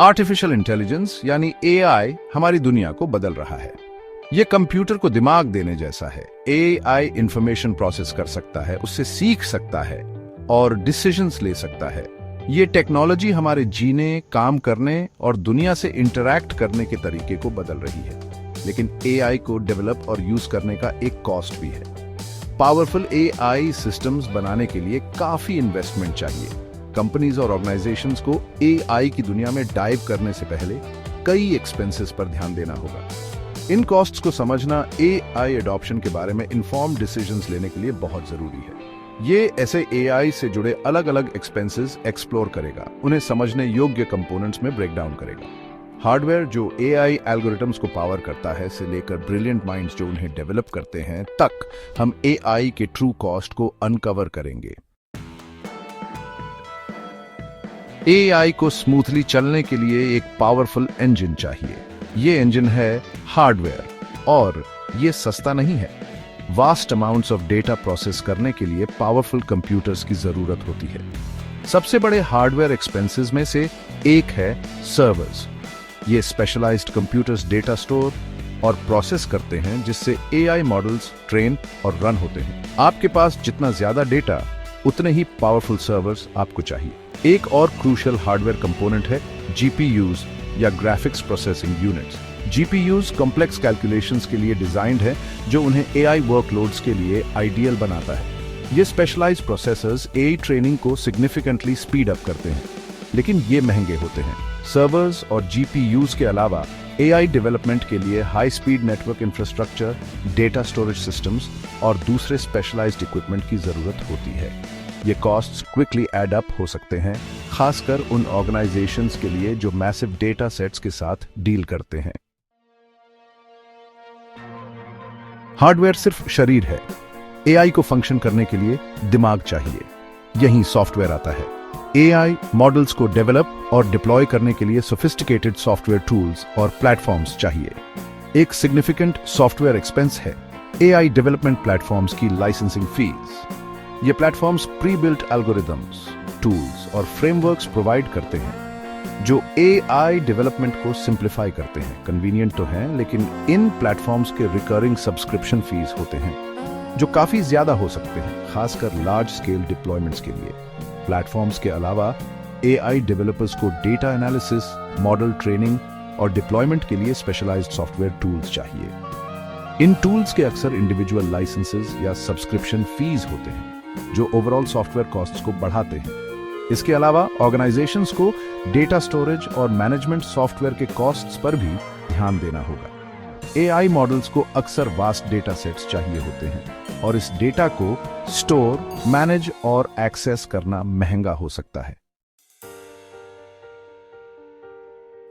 Artificial intelligence यानी AI हमारी दुनिया को बदल रहा है। ये कंप्यूटर को दिमाग देने जैसा है। एआई इंफॉर्मेशन प्रोसेस कर सकता है, उससे सीख सकता है और डिसीजंस ले सकता है। ये टेक्नोलॉजी हमारे जीने, काम करने और दुनिया से इंटरैक्ट करने के तरीके को बदल रही है। लेकिन एआई को डेवलप और यूज करने का एक कॉस्ट भी है। पावरफुल एआई सिस्टम्स बनाने के लिए काफी इन्वेस्टमेंट चाहिए। कंपनीज और ऑर्गेनाइजेशंस को एआई की दुनिया में डाइव करने से पहले कई एक्सपेंसेस पर ध्यान देना होगा। इन कॉस्ट्स को समझना एआई एडॉप्शन के बारे में इन्फॉर्म्ड डिसीजंस लेने के लिए बहुत जरूरी है। ये ऐसे एआई से जुड़े अलग अलग एक्सपेंसेस एक्सप्लोर करेगा, उन्हें समझने योग्य कंपोनेंट्स में ब्रेक डाउन करेगा। हार्डवेयर जो एआई एल्गोरिथम्स को पावर करता है से लेकर ब्रिलियंट माइंड्स जो उन्हें डेवलप करते हैं तक हम एआई के ट्रू कॉस्ट को अनकवर करेंगे। एआई को स्मूथली चलने के लिए एक पावरफुल इंजन चाहिए। ये इंजन है हार्डवेयर और ये सस्ता नहीं है। Vast amounts of data process करने के लिए पावरफुल कंप्यूटर्स की जरूरत होती है। सबसे बड़े हार्डवेयर एक्सपेंसेस में से एक है सर्वर्स। ये स्पेशलाइज्ड कंप्यूटर्स डेटा स्टोर और प्रोसेस करते हैं, जिससे एआई मॉडल्स ट्रेन और रन होते हैं। आपके पास जितना ज्यादा डेटा उतने ही पावरफुल सर्वर्स आपको चाहिए। एक और क्रूशियल हार्डवेयर कंपोनेंट है जीपीयूज या graphics processing units. GPUs complex calculations के लिए डिजाइंड है, जो उन्हें एआई वर्कलोड्स के लिए आइडियल बनाता है। ये स्पेशलाइज्ड प्रोसेसर्स एआई ट्रेनिंग को सिग्निफिकेंटली स्पीड अप करते हैं, लेकिन ये महंगे होते हैं। सर्वर्स और जीपीयूज के अलावा एआई डेवलपमेंट के लिए high speed network infrastructure, data storage systems और दूसरे स्पेशलाइज्ड इक्विपमेंट की जरूरत होती है। ये कॉस्ट्स क्विकली एड अप हो सकते हैं, खासकर उन ऑर्गेनाइजेशंस के लिए जो मैसिव डेटा सेट्स के साथ डील करते हैं। हार्डवेयर सिर्फ शरीर है। एआई को फंक्शन करने के लिए दिमाग चाहिए। यहीं सॉफ्टवेयर आता है। एआई मॉडल्स को डेवलप और डिप्लॉय करने के लिए सोफिस्टिकेटेड सॉफ्टवेयर टूल्स और प्लेटफॉर्म्स चाहिए। एक सिग्निफिकेंट सॉफ्टवेयर एक्सपेंस है एआई डेवलपमेंट प्लेटफॉर्म्स की लाइसेंसिंग फीस। ये platforms pre built algorithms, tools और फ्रेमवर्क्स प्रोवाइड करते हैं, जो एआई डेवलपमेंट को सिंप्लीफाई करते हैं। कन्वीनियंट तो हैं, लेकिन इन प्लेटफॉर्म्स के रिकरिंग सब्सक्रिप्शन फीस होते हैं, जो काफी ज्यादा हो सकते हैं, खासकर लार्ज स्केल डिप्लॉयमेंट्स के लिए। प्लेटफॉर्म्स के अलावा एआई डेवलपर्स को डेटा एनालिसिस, मॉडल ट्रेनिंग और डिप्लॉयमेंट के लिए स्पेशलाइज्ड सॉफ्टवेयर टूल्स चाहिए। इन टूल्स के अक्सर इंडिविजुअल लाइसेंसेस या सब्सक्रिप्शन फीस होते हैं, जो ओवरऑल सॉफ्टवेयर कॉस्ट्स को बढ़ाते हैं। इसके अलावा ऑर्गेनाइजेशंस को डेटा स्टोरेज और मैनेजमेंट सॉफ्टवेयर के कॉस्ट्स पर भी ध्यान देना होगा। एआई मॉडल्स को अक्सर वास्ट डेटा सेट्स चाहिए होते हैं और इस डेटा को स्टोर, मैनेज और एक्सेस करना महंगा हो सकता है।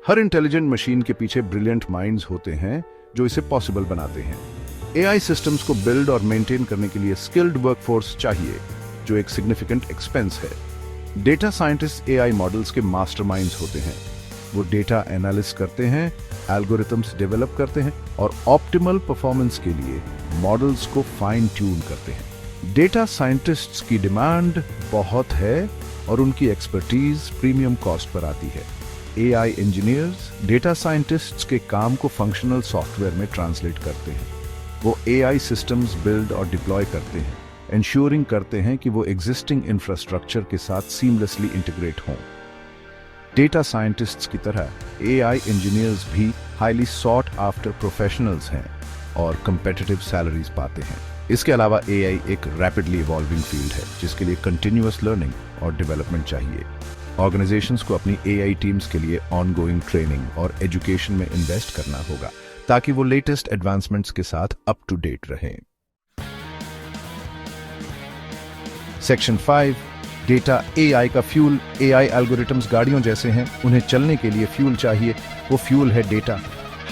हर इंटेलिजेंट मशीन के पीछे ब्रिलियंट माइंड्स होते हैं जो इसे पॉसिबल बनाते हैं। एआई सिस्टम्स को बिल्ड और मेंटेन करने के लिए स्किल्ड वर्कफोर्स चाहिए, जो एक सिग्निफिकेंट एक्सपेंस है। डेटा साइंटिस्ट एआई मॉडल्स के मास्टरमाइंड्स होते हैं। वो डेटा एनालिस करते हैं, एल्गोरिथम्स डेवलप करते हैं और ऑप्टिमल परफॉर्मेंस के लिए मॉडल्स को फाइन ट्यून करते हैं। डेटा साइंटिस्ट्स की डिमांड बहुत है और उनकी एक्सपर्टीज प्रीमियम कॉस्ट पर आती है। एआई इंजीनियर्स डेटा साइंटिस्ट्स के काम को फंक्शनल सॉफ्टवेयर में ट्रांसलेट करते हैं। वो एआई सिस्टम्स बिल्ड और डिप्लॉय करते हैं, इंश्योरिंग करते हैं कि वो एग्जिस्टिंग इंफ्रास्ट्रक्चर के साथ सीमलेसली इंटीग्रेट हों। डेटा साइंटिस्ट्स की तरह एआई इंजीनियर्स भी हाईली सॉट आफ्टर प्रोफेशनल्स हैं और कंपेटिटिव सैलरीज पाते हैं। इसके अलावा एआई एक रैपिडली इवॉल्विंग फील्ड है, जिसके लिए कंटिन्यूअस लर्निंग और डेवलपमेंट चाहिए। ऑर्गेनाइजेशंस को अपनी एआई टीम्स के लिए ऑनगोइंग ट्रेनिंग और एजुकेशन में इन्वेस्ट करना होगा, ताकि वो लेटेस्ट एडवांसमेंट्स के साथ अप टू डेट रहें। सेक्शन 5 डेटा एआई का फ्यूल। एआई एल्गोरिथम्स गाड़ियों जैसे हैं, उन्हें चलने के लिए फ्यूल चाहिए। वो फ्यूल है data.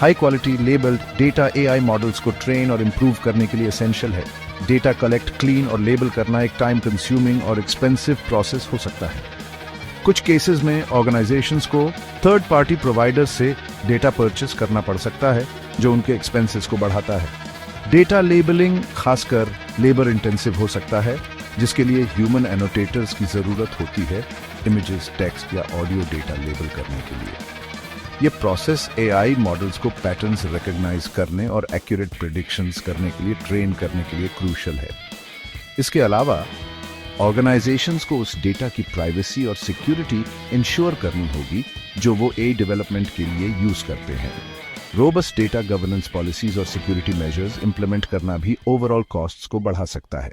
High quality labelled data AI models को ट्रेन और इंप्रूव करने के लिए एसेंशियल है। डेटा कलेक्ट, क्लीन और लेबल करना एक टाइम कंज्यूमिंग और एक्सपेंसिव प्रोसेस हो सकता है। कुछ केसेस में ऑर्गेनाइजेशंस को थर्ड पार्टी प्रोवाइडर्स से डेटा परचेस करना पड़ सकता है, जो उनके एक्सपेंसेस को बढ़ाता है। डेटा लेबलिंग खासकर लेबर इंटेंसिव हो सकता है, जिसके लिए ह्यूमन एनोटेटर्स की जरूरत होती है, इमेजेस, टेक्स्ट या ऑडियो डेटा लेबल करने के लिए। ये प्रोसेस एआई मॉडल्स को पैटर्न्स रिकॉग्नाइज करने और एक्यूरेट प्रेडिक्शंस करने के लिए ट्रेन करने के लिए क्रूशियल है। इसके अलावा ऑर्गेनाइजेशंस को उस डेटा की प्राइवेसी और सिक्योरिटी इंश्योर करनी होगी जो वो एआई डेवलपमेंट के लिए यूज करते हैं। रोबस्ट डेटा गवर्नेंस पॉलिसीज और सिक्योरिटी मेजर्स इंप्लीमेंट करना भी ओवरऑल कॉस्ट्स को बढ़ा सकता है।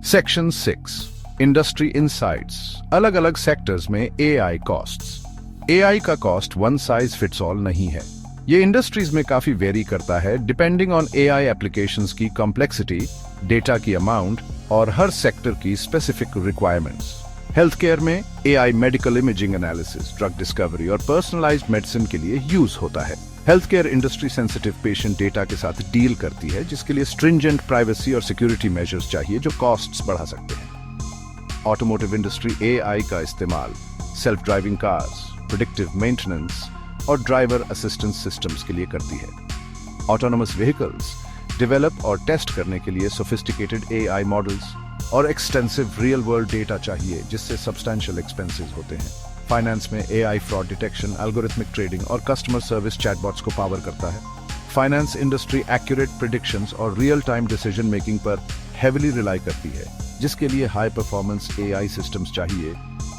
Section 6 industry insights. अलग अलग सेक्टर्स में एआई कॉस्ट्स। एआई का cost one size fits all नहीं है। ये इंडस्ट्रीज में काफी वेरी करता है डिपेंडिंग ऑन एआई एप्लीकेशंस की कॉम्प्लेक्सिटी, डेटा की अमाउंट और हर सेक्टर की स्पेसिफिक रिक्वायरमेंट्स। हेल्थ केयर में AI medical imaging analysis, drug discovery और पर्सनलाइज्ड मेडिसिन के लिए यूज होता है। Health care industry sensitive patient data के साथ डील करती है, जिसके लिए स्ट्रिंजेंट प्राइवेसी और सिक्योरिटी मेजर्स चाहिए जो कॉस्ट्स बढ़ा सकते हैं। ऑटोमोटिव इंडस्ट्री एआई का इस्तेमाल self driving cars, predictive maintenance और ड्राइवर असिस्टेंस सिस्टम्स के लिए करती है। ऑटोनोमस व्हीकल्स डेवलप और टेस्ट करने के लिए सोफिस्टिकेटेड एआई मॉडल्स और एक्सटेंसिव रियल वर्ल्ड डेटा चाहिए, जिससे सब्सटैंशियल एक्सपेंसेस होते हैं। फाइनेंस में AI fraud detection, algorithmic trading और कस्टमर सर्विस चैटबॉट्स को पावर करता है। फाइनेंस इंडस्ट्री एक्यूरेट प्रेडिक्शंस और रियल टाइम डिसीजन मेकिंग पर हेविली रिलाई करती है, जिसके लिए हाई परफॉर्मेंस एआई सिस्टम्स चाहिए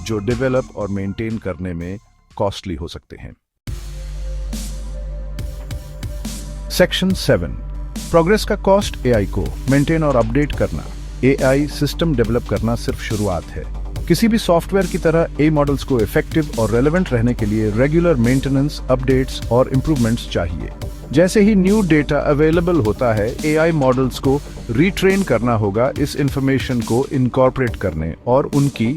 जो डेवलप और मेंटेन करने में कॉस्टली हो सकते हैं। सेक्शन 7 प्रोग्रेस का कॉस्ट। एआई को मेंटेन और अपडेट करना। एआई सिस्टम डेवलप करना सिर्फ शुरुआत है। किसी भी सॉफ्टवेयर की तरह एआई मॉडल्स को इफेक्टिव और रेलेवेंट रहने के लिए रेगुलर मेंटेनेंस, अपडेट्स और इंप्रूवमेंट्स चाहिए। जैसे ही न्यू डेटा अवेलेबल होता है, एआई मॉडल्स को रीट्रेन करना होगा इस इंफॉर्मेशन को इनकॉर्पोरेट करने और उनकी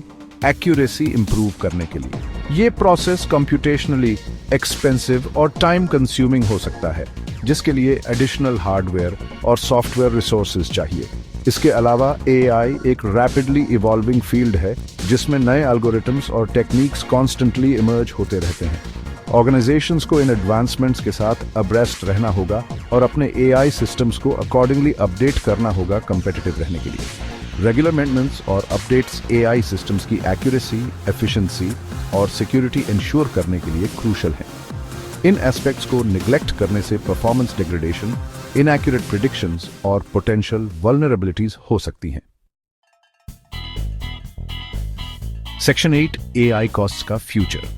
एक्यूरेसी इंप्रूव करने के लिए। ये प्रोसेस कंप्यूटेशनली एक्सपेंसिव और टाइम कंज्यूमिंग हो सकता है, जिसके लिए एडिशनल हार्डवेयर और सॉफ्टवेयर रिसोर्सेज चाहिए। इसके अलावा एआई एक रैपिडली इवॉल्विंग फील्ड है, जिसमें नए एल्गोरिथम्स और टेक्निक्स कॉन्स्टेंटली इमर्ज होते रहते हैं। ऑर्गेनाइजेशंस को इन एडवांसमेंट्स के साथ अब्रेस्ट रहना होगा और अपने एआई सिस्टम्स को अकॉर्डिंगली अपडेट करना होगा कम्पिटिटिव रहने के लिए। रेगुलर मेंटेनेंस और अपडेट्स एआई सिस्टम्स की एक्यूरेसी, एफिशिएंसी और सिक्योरिटी इंश्योर करने के लिए क्रूशियल हैं। इन एस्पेक्ट्स को निग्लेक्ट करने से परफॉर्मेंस डिग्रेडेशन, इनएक्यूरेट प्रेडिक्शंस और पोटेंशियल वल्नरेबिलिटीज हो सकती हैं। सेक्शन 8 एआई कॉस्ट्स का फ्यूचर।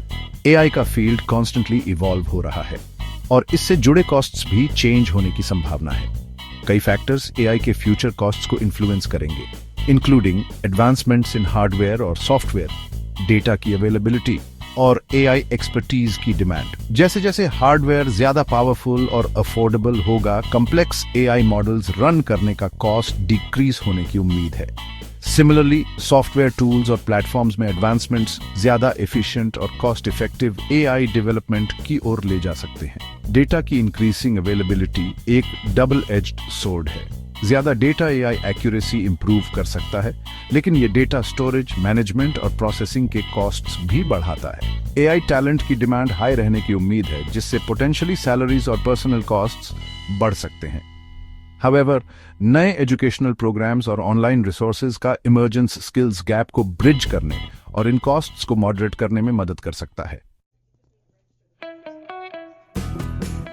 एआई का फील्ड कॉन्स्टेंटली इवॉल्व हो रहा है और इससे जुड़े कॉस्ट्स भी चेंज होने की संभावना है। कई फैक्टर्स एआई के फ्यूचर कॉस्ट्स को इन्फ्लुएंस करेंगे, इंक्लूडिंग एडवांसमेंट्स इन हार्डवेयर और सॉफ्टवेयर, डेटा की अवेलेबिलिटी और एआई एक्सपर्टीज की डिमांड। जैसे जैसे हार्डवेयर ज्यादा पावरफुल और अफोर्डेबल होगा, कॉम्प्लेक्स एआई मॉडल्स रन करने का कॉस्ट डिक्रीज होने की उम्मीद है। सिमिलरली सॉफ्टवेयर टूल्स और प्लेटफॉर्म्स में एडवांसमेंट्स ज्यादा एफिशिएंट और कॉस्ट इफेक्टिव एआई डेवलपमेंट की ओर ले जा सकते हैं। डेटा की इंक्रीजिंग अवेलेबिलिटी एक डबल एज्ड सोर्ड है। ज्यादा डेटा एआई एक्यूरेसी इंप्रूव कर सकता है, लेकिन ये डेटा स्टोरेज, मैनेजमेंट और प्रोसेसिंग के कॉस्ट्स भी बढ़ाता है। एआई टैलेंट की डिमांड हाई रहने की उम्मीद है, जिससे पोटेंशियली सैलरीज और पर्सनल कॉस्ट्स बढ़ सकते हैं। However, नए एजुकेशनल प्रोग्राम्स और ऑनलाइन रिसोर्सेज का इमर्जेंस स्किल्स गैप को ब्रिज करने और इन कॉस्ट्स को मॉडरेट करने में मदद कर सकता है।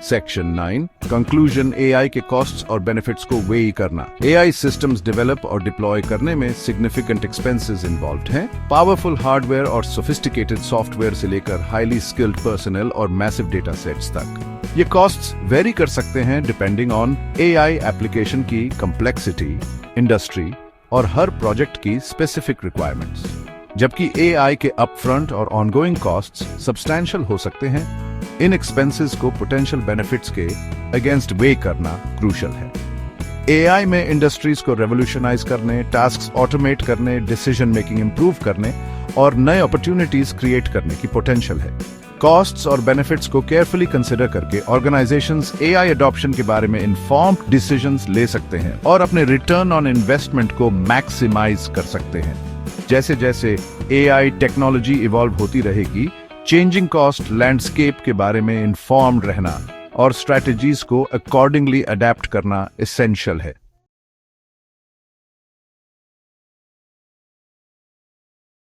Section 9 conclusion. एआई के कॉस्ट्स और बेनिफिट्स को वेई करना। एआई सिस्टम्स डेवलप और डिप्लॉय करने में सिग्निफिकेंट एक्सपेंसेस इन्वॉल्व्ड हैं। पावरफुल हार्डवेयर और सोफिस्टिकेटेड सॉफ्टवेयर से लेकर हाईली स्किल्ड पर्सनल और मैसिव डेटा सेट्स तक ये कॉस्ट्स वेरी कर सकते हैं डिपेंडिंग ऑन एआई एप्लीकेशन की कॉम्प्लेक्सिटी, इंडस्ट्री और हर प्रोजेक्ट की स्पेसिफिक रिक्वायरमेंट्स। जबकि एआई के अपफ्रंट और ऑनगोइंग कॉस्ट्स सब्सटैंशियल हो सकते हैं, इन एक्सपेंसेस को पोटेंशियल बेनिफिट्स के अगेंस्ट वे करना क्रूशियल है। एआई में इंडस्ट्रीज को रेवोल्यूशनाइज करने, टास्क्स ऑटोमेट करने, डिसीजन मेकिंग इंप्रूव करने और नए अपॉर्चुनिटीज क्रिएट करने की पोटेंशियल है। कॉस्ट्स और बेनिफिट्स को केयरफुली कंसिडर करके ऑर्गेनाइजेशंस एआई अडॉप्शन के बारे में इन्फॉर्म्ड डिसीजंस ले सकते हैं और अपने रिटर्न ऑन इन्वेस्टमेंट को मैक्सिमाइज कर सकते हैं। जैसे जैसे एआई टेक्नोलॉजी इवॉल्व होती रहेगी, चेंजिंग कॉस्ट लैंडस्केप के बारे में इन्फॉर्म्ड रहना और स्ट्रेटजीज को अकॉर्डिंगली अडेप्ट करना एसेंशियल है।